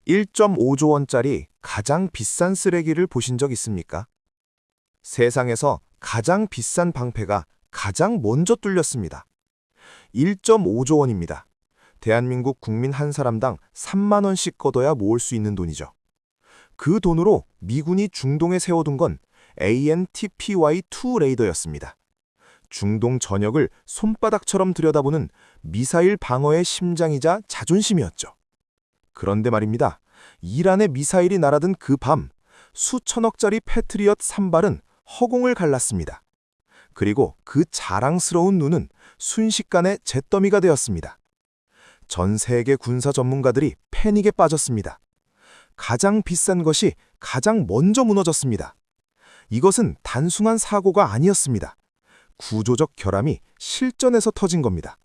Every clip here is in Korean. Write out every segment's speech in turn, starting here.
1.5조 원짜리 가장 비싼 쓰레기를 보신 적 있습니까? 세상에서 가장 비싼 방패가 가장 먼저 뚫렸습니다. 1.5조 원입니다. 대한민국 국민 한 사람당 3만 원씩 걷어야 모을 수 있는 돈이죠. 그 돈으로 미군이 중동에 세워둔 건 ANTPY-2 레이더였습니다. 중동 전역을 손바닥처럼 들여다보는 미사일 방어의 심장이자 자존심이었죠. 그런데 말입니다. 이란의 미사일이 날아든 그 밤, 수천억짜리 패트리엇 3발은 허공을 갈랐습니다. 그리고 그 자랑스러운 눈은 순식간에 잿더미가 되었습니다. 전 세계 군사 전문가들이 패닉에 빠졌습니다. 가장 비싼 것이 가장 먼저 무너졌습니다. 이것은 단순한 사고가 아니었습니다. 구조적 결함이 실전에서 터진 겁니다.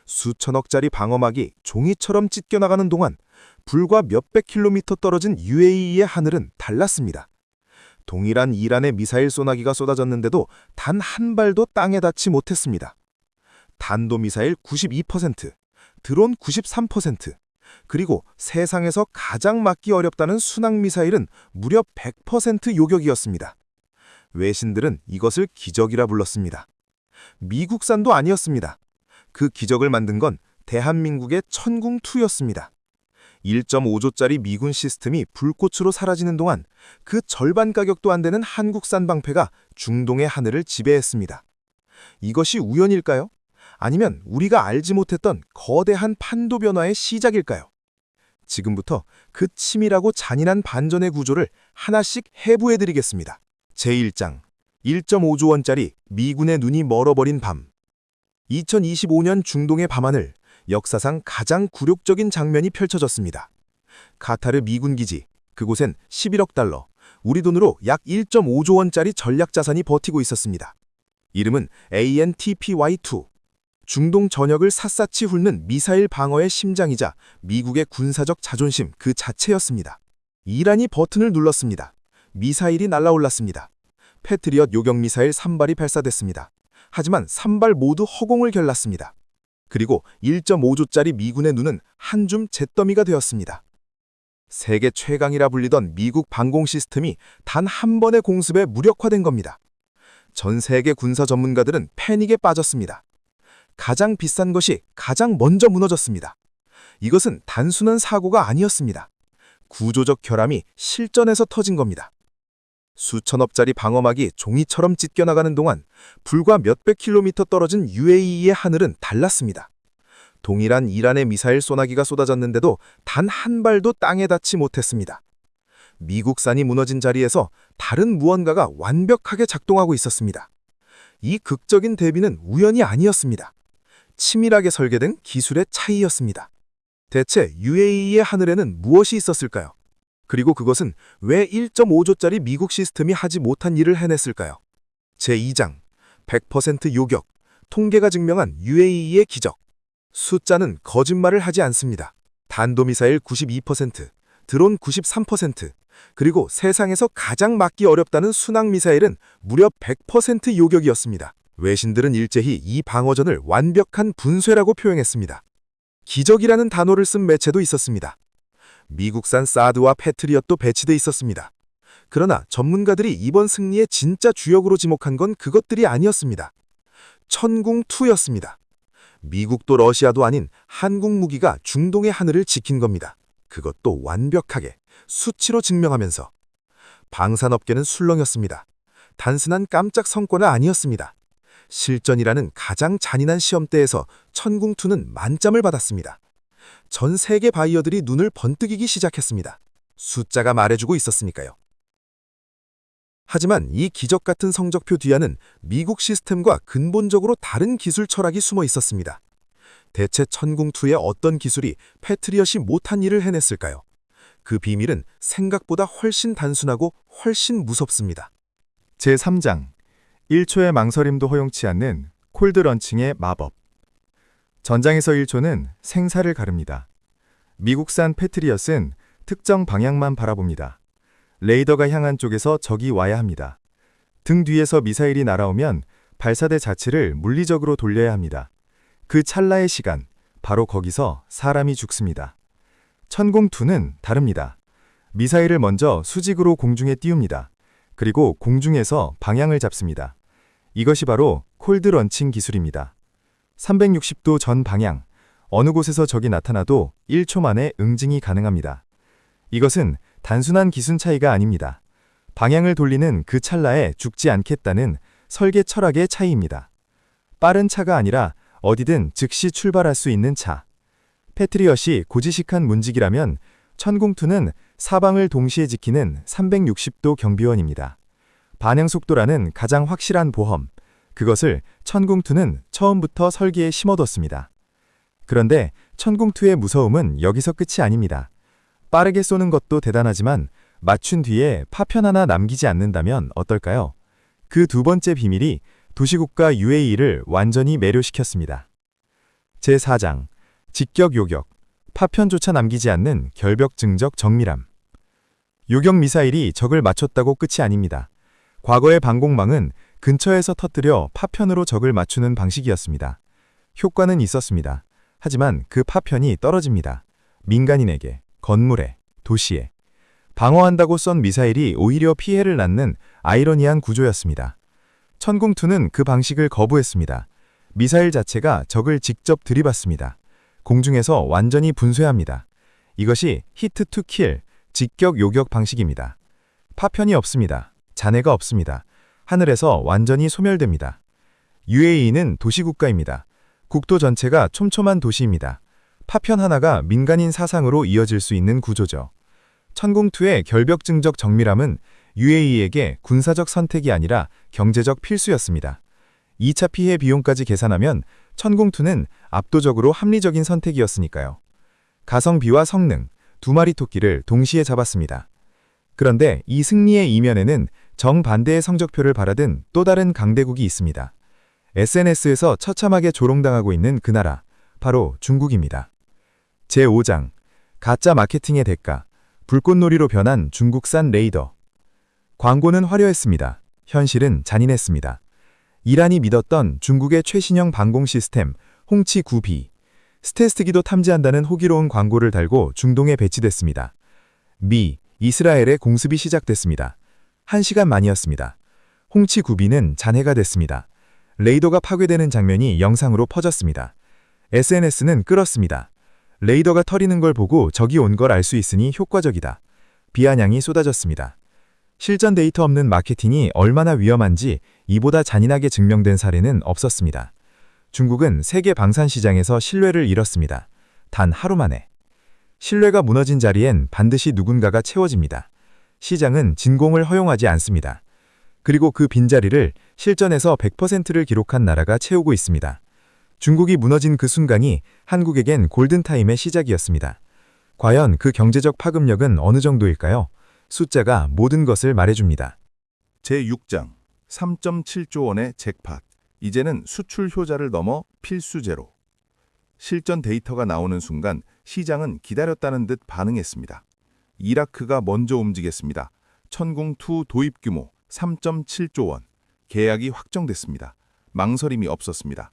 수천억짜리 방어막이 종이처럼 찢겨나가는 동안 불과 몇백 킬로미터 떨어진 UAE의 하늘은 달랐습니다. 동일한 이란의 미사일 쏘나기가 쏟아졌는데도 단 한 발도 땅에 닿지 못했습니다. 탄도미사일 92%, 드론 93%, 그리고 세상에서 가장 막기 어렵다는 순항미사일은 무려 100% 요격이었습니다. 외신들은 이것을 기적이라 불렀습니다. 미국산도 아니었습니다. 그 기적을 만든 건 대한민국의 천궁2였습니다. 1.5조짜리 미군 시스템이 불꽃으로 사라지는 동안 그 절반 가격도 안 되는 한국산 방패가 중동의 하늘을 지배했습니다. 이것이 우연일까요? 아니면 우리가 알지 못했던 거대한 판도 변화의 시작일까요? 지금부터 그 치밀하고 잔인한 반전의 구조를 하나씩 해부해드리겠습니다. 제1장 1.5조 원짜리 미군의 눈이 멀어버린 밤. 2025년 중동의 밤하늘, 역사상 가장 굴욕적인 장면이 펼쳐졌습니다. 카타르 미군 기지, 그곳엔 11억 달러, 우리 돈으로 약 1.5조 원짜리 전략 자산이 버티고 있었습니다. 이름은 ANTPY-2. 중동 전역을 샅샅이 훑는 미사일 방어의 심장이자 미국의 군사적 자존심 그 자체였습니다. 이란이 버튼을 눌렀습니다. 미사일이 날아올랐습니다. 패트리엇 요격미사일 3발이 발사됐습니다. 하지만 3발 모두 허공을 결랐습니다. 그리고 1.5조짜리 미군의 눈은 한 줌 잿더미가 되었습니다. 세계 최강이라 불리던 미국 방공 시스템이 단 한 번의 공습에 무력화된 겁니다. 전 세계 군사 전문가들은 패닉에 빠졌습니다. 가장 비싼 것이 가장 먼저 무너졌습니다. 이것은 단순한 사고가 아니었습니다. 구조적 결함이 실전에서 터진 겁니다. 수천억짜리 방어막이 종이처럼 찢겨나가는 동안 불과 몇백 킬로미터 떨어진 UAE의 하늘은 달랐습니다. 동일한 이란의 미사일 쏘나기가 쏟아졌는데도 단 한 발도 땅에 닿지 못했습니다. 미국산이 무너진 자리에서 다른 무언가가 완벽하게 작동하고 있었습니다. 이 극적인 대비는 우연이 아니었습니다. 치밀하게 설계된 기술의 차이였습니다. 대체 UAE의 하늘에는 무엇이 있었을까요? 그리고 그것은 왜 1.5조짜리 미국 시스템이 하지 못한 일을 해냈을까요? 제2장 100% 요격, 통계가 증명한 UAE의 기적. 숫자는 거짓말을 하지 않습니다. 탄도미사일 92%, 드론 93%, 그리고 세상에서 가장 막기 어렵다는 순항미사일은 무려 100% 요격이었습니다. 외신들은 일제히 이 방어전을 완벽한 분쇄라고 표현했습니다. 기적이라는 단어를 쓴 매체도 있었습니다. 미국산 사드와 패트리엇도 배치돼 있었습니다. 그러나 전문가들이 이번 승리의 진짜 주역으로 지목한 건 그것들이 아니었습니다. 천궁2였습니다. 미국도 러시아도 아닌 한국 무기가 중동의 하늘을 지킨 겁니다. 그것도 완벽하게, 수치로 증명하면서. 방산업계는 술렁였습니다. 단순한 깜짝 성과는 아니었습니다. 실전이라는 가장 잔인한 시험대에서 천궁2는 만점을 받았습니다. 전 세계 바이어들이 눈을 번뜩이기 시작했습니다. 숫자가 말해주고 있었으니까요. 하지만 이 기적 같은 성적표 뒤에는 미국 시스템과 근본적으로 다른 기술 철학이 숨어 있었습니다. 대체 천궁2의 어떤 기술이 패트리엇이 못한 일을 해냈을까요? 그 비밀은 생각보다 훨씬 단순하고 훨씬 무섭습니다. 제3장 1초의 망설임도 허용치 않는 콜드런칭의 마법. 전장에서 1초는 생사를 가릅니다. 미국산 패트리엇은 특정 방향만 바라봅니다. 레이더가 향한 쪽에서 적이 와야 합니다. 등 뒤에서 미사일이 날아오면 발사대 자체를 물리적으로 돌려야 합니다. 그 찰나의 시간, 바로 거기서 사람이 죽습니다. 천공2는 다릅니다. 미사일을 먼저 수직으로 공중에 띄웁니다. 그리고 공중에서 방향을 잡습니다. 이것이 바로 콜드 런칭 기술입니다. 360도 전 방향, 어느 곳에서 적이 나타나도 1초 만에 응징이 가능합니다. 이것은 단순한 기술 차이가 아닙니다. 방향을 돌리는 그 찰나에 죽지 않겠다는 설계 철학의 차이입니다. 빠른 차가 아니라 어디든 즉시 출발할 수 있는 차. 패트리엇이 고지식한 문직이라면 천공2는 사방을 동시에 지키는 360도 경비원입니다. 반응 속도라는 가장 확실한 보험, 그것을 천공2는 처음부터 설계에 심어뒀습니다. 그런데 천공2의 무서움은 여기서 끝이 아닙니다. 빠르게 쏘는 것도 대단하지만 맞춘 뒤에 파편 하나 남기지 않는다면 어떨까요? 그 두 번째 비밀이 도시국가 UAE를 완전히 매료시켰습니다. 제4장, 직격 요격, 파편조차 남기지 않는 결벽증적 정밀함. 요격 미사일이 적을 맞췄다고 끝이 아닙니다. 과거의 방공망은 근처에서 터뜨려 파편으로 적을 맞추는 방식이었습니다. 효과는 있었습니다. 하지만 그 파편이 떨어집니다. 민간인에게, 건물에, 도시에. 방어한다고 쏜 미사일이 오히려 피해를 낳는 아이러니한 구조였습니다. 천공2는 그 방식을 거부했습니다. 미사일 자체가 적을 직접 들이받습니다. 공중에서 완전히 분쇄합니다. 이것이 히트 투 킬, 직격 요격 방식입니다. 파편이 없습니다. 잔해가 없습니다. 하늘에서 완전히 소멸됩니다. UAE는 도시국가입니다. 국토 전체가 촘촘한 도시입니다. 파편 하나가 민간인 사상으로 이어질 수 있는 구조죠. 천공2의 결벽증적 정밀함은 UAE에게 군사적 선택이 아니라 경제적 필수였습니다. 2차 피해 비용까지 계산하면 천공2는 압도적으로 합리적인 선택이었으니까요. 가성비와 성능, 두 마리 토끼를 동시에 잡았습니다. 그런데 이 승리의 이면에는 정반대의 성적표를 바라든 또 다른 강대국이 있습니다. SNS에서 처참하게 조롱당하고 있는 그 나라, 바로 중국입니다. 제5장, 가짜 마케팅의 대가, 불꽃놀이로 변한 중국산 레이더. 광고는 화려했습니다. 현실은 잔인했습니다. 이란이 믿었던 중국의 최신형 방공 시스템 홍치 9B, 스텔스기도 탐지한다는 호기로운 광고를 달고 중동에 배치됐습니다. 미, 이스라엘의 공습이 시작됐습니다. 1시간 만이었습니다. 홍치 9B는 잔해가 됐습니다. 레이더가 파괴되는 장면이 영상으로 퍼졌습니다. SNS는 끓었습니다. 레이더가 터리는 걸 보고 적이 온 걸 알 수 있으니 효과적이다. 비아냥이 쏟아졌습니다. 실전 데이터 없는 마케팅이 얼마나 위험한지 이보다 잔인하게 증명된 사례는 없었습니다. 중국은 세계 방산 시장에서 신뢰를 잃었습니다. 단 하루 만에. 신뢰가 무너진 자리엔 반드시 누군가가 채워집니다. 시장은 진공을 허용하지 않습니다. 그리고 그 빈자리를 실전에서 100%를 기록한 나라가 채우고 있습니다. 중국이 무너진 그 순간이 한국에겐 골든타임의 시작이었습니다. 과연 그 경제적 파급력은 어느 정도일까요? 숫자가 모든 것을 말해줍니다. 제6장 3.7조 원의 잭팟. 이제는 수출 효자를 넘어 필수제로. 실전 데이터가 나오는 순간 시장은 기다렸다는 듯 반응했습니다. 이라크가 먼저 움직였습니다. 천공2 도입 규모 3.7조 원. 계약이 확정됐습니다. 망설임이 없었습니다.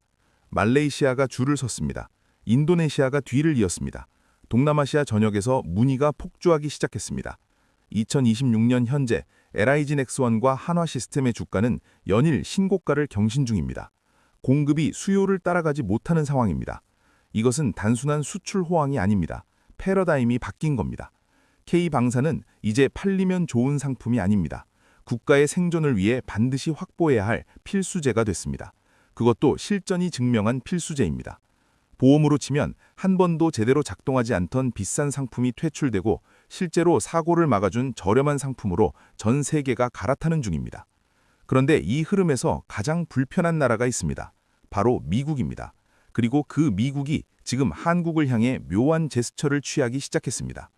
말레이시아가 줄을 섰습니다. 인도네시아가 뒤를 이었습니다. 동남아시아 전역에서 문의가 폭주하기 시작했습니다. 2026년 현재 LIG 넥스원과 한화시스템의 주가는 연일 신고가를 경신 중입니다. 공급이 수요를 따라가지 못하는 상황입니다. 이것은 단순한 수출 호황이 아닙니다. 패러다임이 바뀐 겁니다. K방사는 이제 팔리면 좋은 상품이 아닙니다. 국가의 생존을 위해 반드시 확보해야 할 필수제가 됐습니다. 그것도 실전이 증명한 필수제입니다. 보험으로 치면 한 번도 제대로 작동하지 않던 비싼 상품이 퇴출되고 실제로 사고를 막아준 저렴한 상품으로 전 세계가 갈아타는 중입니다. 그런데 이 흐름에서 가장 불편한 나라가 있습니다. 바로 미국입니다. 그리고 그 미국이 지금 한국을 향해 묘한 제스처를 취하기 시작했습니다.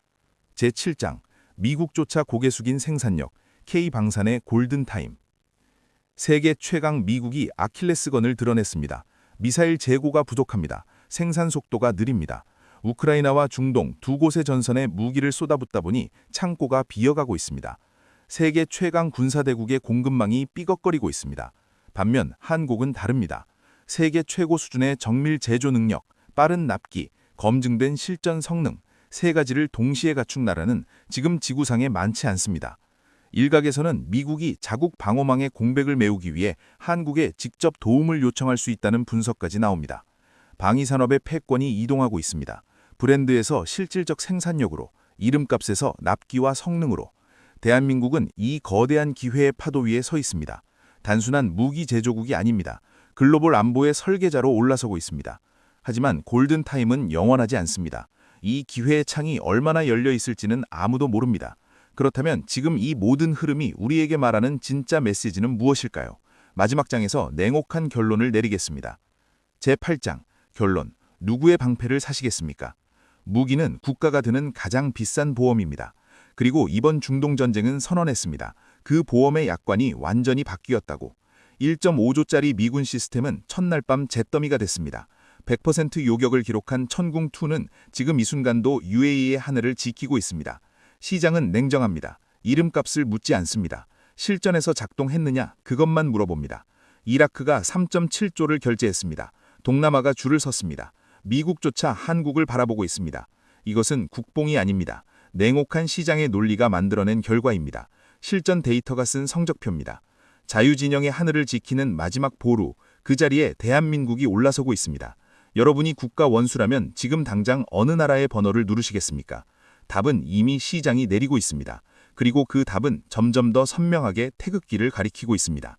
제7장, 미국조차 고개 숙인 생산력, K방산의 골든타임. 세계 최강 미국이 아킬레스건을 드러냈습니다. 미사일 재고가 부족합니다. 생산 속도가 느립니다. 우크라이나와 중동 두 곳의 전선에 무기를 쏟아붓다 보니 창고가 비어가고 있습니다. 세계 최강 군사대국의 공급망이 삐걱거리고 있습니다. 반면 한국은 다릅니다. 세계 최고 수준의 정밀 제조 능력, 빠른 납기, 검증된 실전 성능, 세 가지를 동시에 갖춘 나라는 지금 지구상에 많지 않습니다. 일각에서는 미국이 자국 방어망의 공백을 메우기 위해 한국에 직접 도움을 요청할 수 있다는 분석까지 나옵니다. 방위산업의 패권이 이동하고 있습니다. 브랜드에서 실질적 생산력으로, 이름값에서 납기와 성능으로. 대한민국은 이 거대한 기회의 파도 위에 서 있습니다. 단순한 무기 제조국이 아닙니다. 글로벌 안보의 설계자로 올라서고 있습니다. 하지만 골든타임은 영원하지 않습니다. 이 기회의 창이 얼마나 열려 있을지는 아무도 모릅니다. 그렇다면 지금 이 모든 흐름이 우리에게 말하는 진짜 메시지는 무엇일까요? 마지막 장에서 냉혹한 결론을 내리겠습니다. 제8장, 결론. 누구의 방패를 사시겠습니까? 무기는 국가가 드는 가장 비싼 보험입니다. 그리고 이번 중동전쟁은 선언했습니다. 그 보험의 약관이 완전히 바뀌었다고. 1.5조짜리 미군 시스템은 첫날 밤 잿더미가 됐습니다. 100% 요격을 기록한 천궁2는 지금 이 순간도 UAE의 하늘을 지키고 있습니다. 시장은 냉정합니다. 이름값을 묻지 않습니다. 실전에서 작동했느냐 그것만 물어봅니다. 이라크가 3.7조를 결제했습니다. 동남아가 줄을 섰습니다. 미국조차 한국을 바라보고 있습니다. 이것은 국뽕이 아닙니다. 냉혹한 시장의 논리가 만들어낸 결과입니다. 실전 데이터가 쓴 성적표입니다. 자유진영의 하늘을 지키는 마지막 보루, 그 자리에 대한민국이 올라서고 있습니다. 여러분이 국가 원수라면 지금 당장 어느 나라의 번호를 누르시겠습니까? 답은 이미 시장이 내리고 있습니다. 그리고 그 답은 점점 더 선명하게 태극기를 가리키고 있습니다.